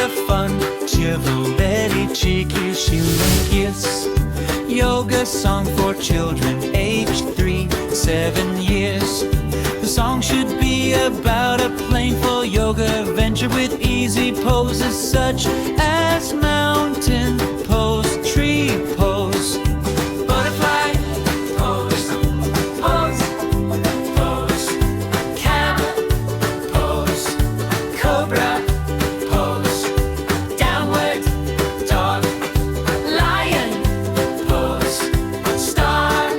the fun. Chivalry, cheeky, kiss. Yoga song for children aged 3-7 years. The song should be about a playful yoga venture with easy poses such as mountain pose, tree pose, butterfly pose, pose, pose, camel pose, cobra pose, downward dog, lion pose, star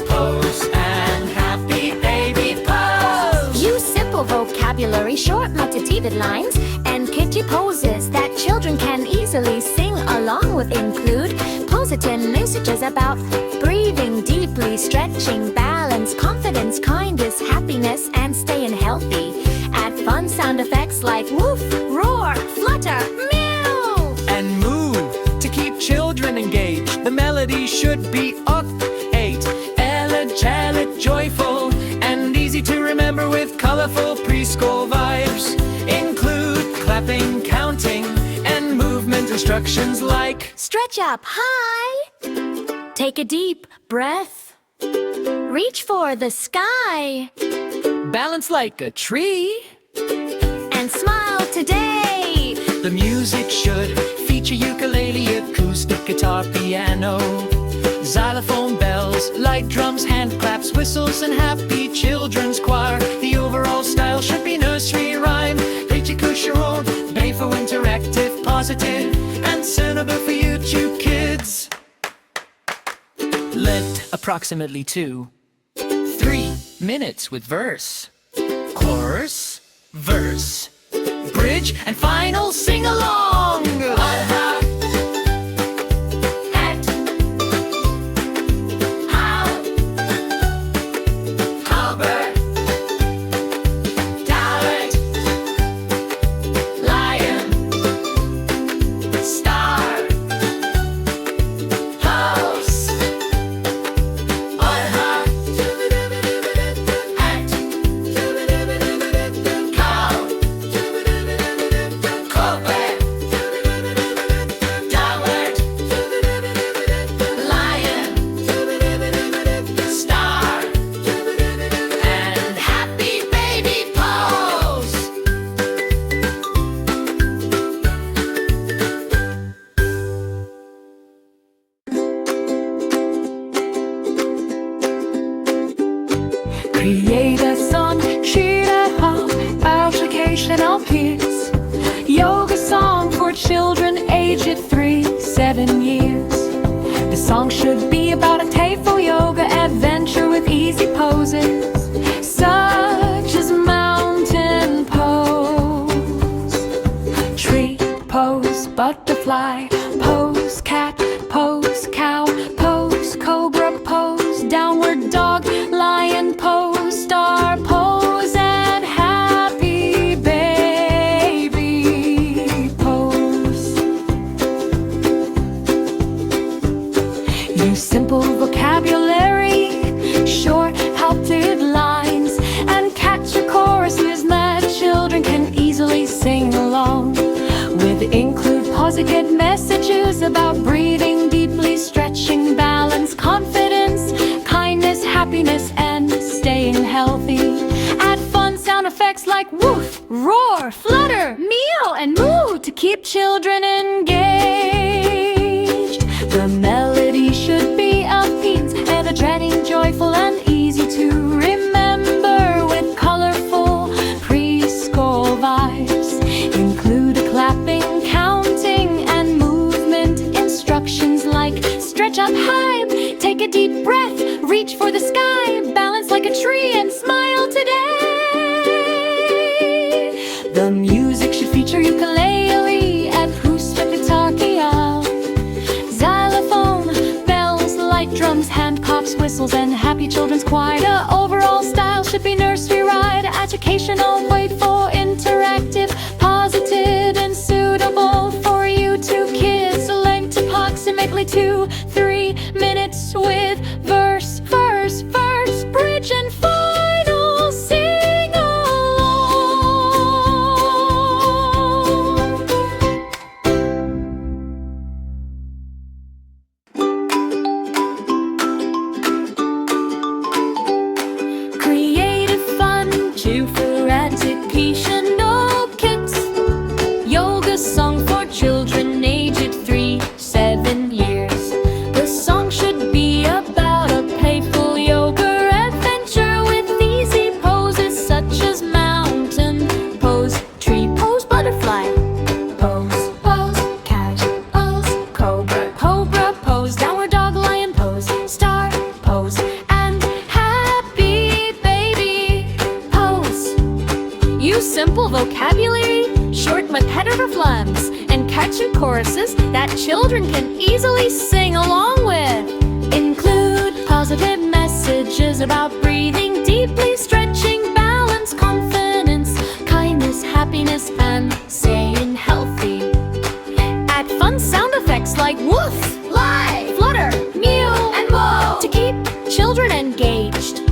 pose, and happy baby pose. Use simple vocabulary, short motivated lines, and kitty poses that children can easily sing along with. Include positive messages about breathing deeply, stretching, balance, confidence, kindness, happiness, and staying healthy. Add fun sound effects like woof, roar, flutter, meow, And moon to keep children engaged. The melody should be octave, elegiac, joyful, and easy to remember with colorful preschool vibes. Include clapping, counting, and movement instructions like stretch up high, take a deep breath, reach for the sky, balance like a tree. and smile today. The music should feature ukulele, acoustic guitar, piano, xylophone, bells, light drums, hand claps, whistles, and happy children's choir. The overall style should be nursery rhyme, Kushiro, playful, interactive, positive, and suitable for YouTube kids. Length approximately 2-3 minutes with verse, chorus, verse, bridge, and final sing-along. Create a song, sheet a hop, educational piece. Yoga song for children aged 3-7 years. The song should be about a playful yoga adventure with easy poses, such as mountain pose, tree pose, butterfly pose, cat pose, cow pose, cobra pose, downward dog, lion pose, star pose, and happy baby pose. Use simple vocabulary, short halted lines, and catch your choruses that children can easily sing along with. Include positive messages about breathing deeply, stretching, balance, confidence, kindness, happiness, and staying healthy. Add fun sound effects like woof, roar, flutter, meow, and moo to keep children engaged. The melody should be upbeat, energetic, joyful, and easy to remember with colorful preschool vibes. Include clapping, counting, and movement instructions like stretch up high, take a deep breath, reach for the sky, balance like a tree, and smile today. The music should feature ukulele, acoustic guitar, xylophone, bells, light drums, hand claps, whistles, and happy children's choir. The overall style should be nursery rhyme, educational, playful, interactive, positive, and suitable for YouTube kids. Length approximately 2-3 minutes with verse, verse, verse, bridge, and final sing-along. 2 for educational kits. Yoga song for children aged 3-7 years. The song should be about a playful yoga adventure with easy poses such as mountain pose, tree pose, butterfly pose, cat pose, cobra pose, downward dog, lion pose, star pose, and happy baby pose. Use simple vocabulary, short repetitive rhymes, and catchy choruses that children can easily sing along with. Include positive messages about breathing deeply, stretching, balance, confidence, kindness, happiness, and staying healthy. Add fun sound effects like woof, lie, flutter, mew, and whoa to keep children engaged.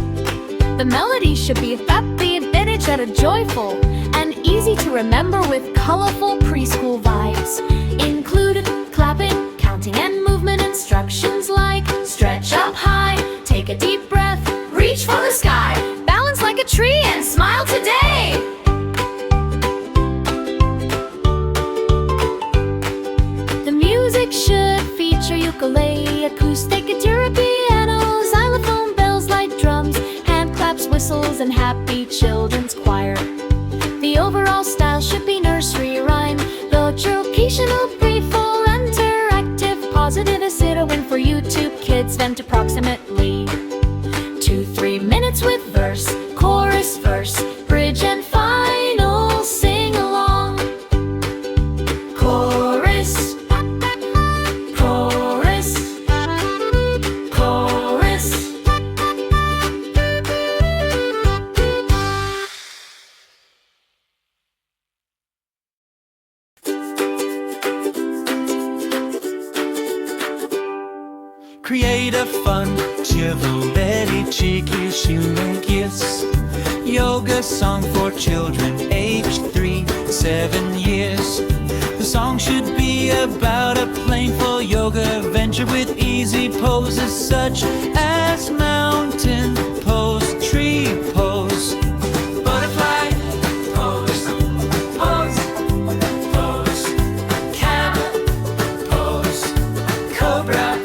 The melody should be happy and energetic, joyful, and easy to remember with colorful preschool vibes. Include clapping, counting, and movement instructions like stretch up high, take a deep breath, reach for the sky, balance like a tree, and smile today. The music should feature ukulele, acoustic guitar, piano, xylophone, bells, light drums, hand claps, whistles, and happy children's choir. The overall style should be nursery rhyme, educational, playful, interactive, positive. Is it a win for YouTube Kids event? Approximately 2-3 minutes with verse, chorus, verse, bridge, and final sing along. Chorus, chorus, chorus. Create a fun, cheerful, cheeky human kiss. Yoga song for children aged 3-7 years. The song should be about a playful yoga adventure with easy poses such as mountain pose, tree pose, butterfly pose, pose, cat pose, cobra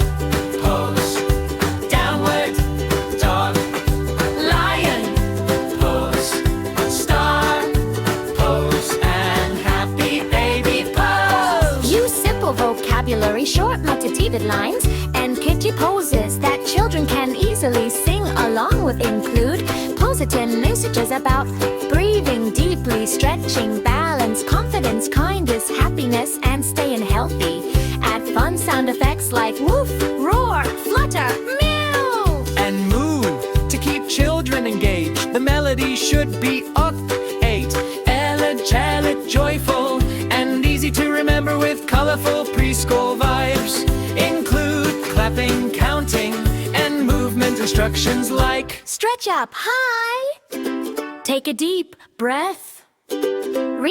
pose, downward dog, lion pose, star pose, and happy baby pose. Use simple vocabulary, short motivated lines, and kitschy poses that children can easily sing along with. Include positive messages about breathing deeply, stretching, balance, confidence, kindness, happiness, and staying healthy. Add fun sound effects like woof, roar, flutter, mew, And moon to keep children engaged. The melody should be octave, elegiac, joyful, and easy to remember with colorful preschool vibes. Include clapping, counting, and movement instructions like stretch up high, take a deep breath,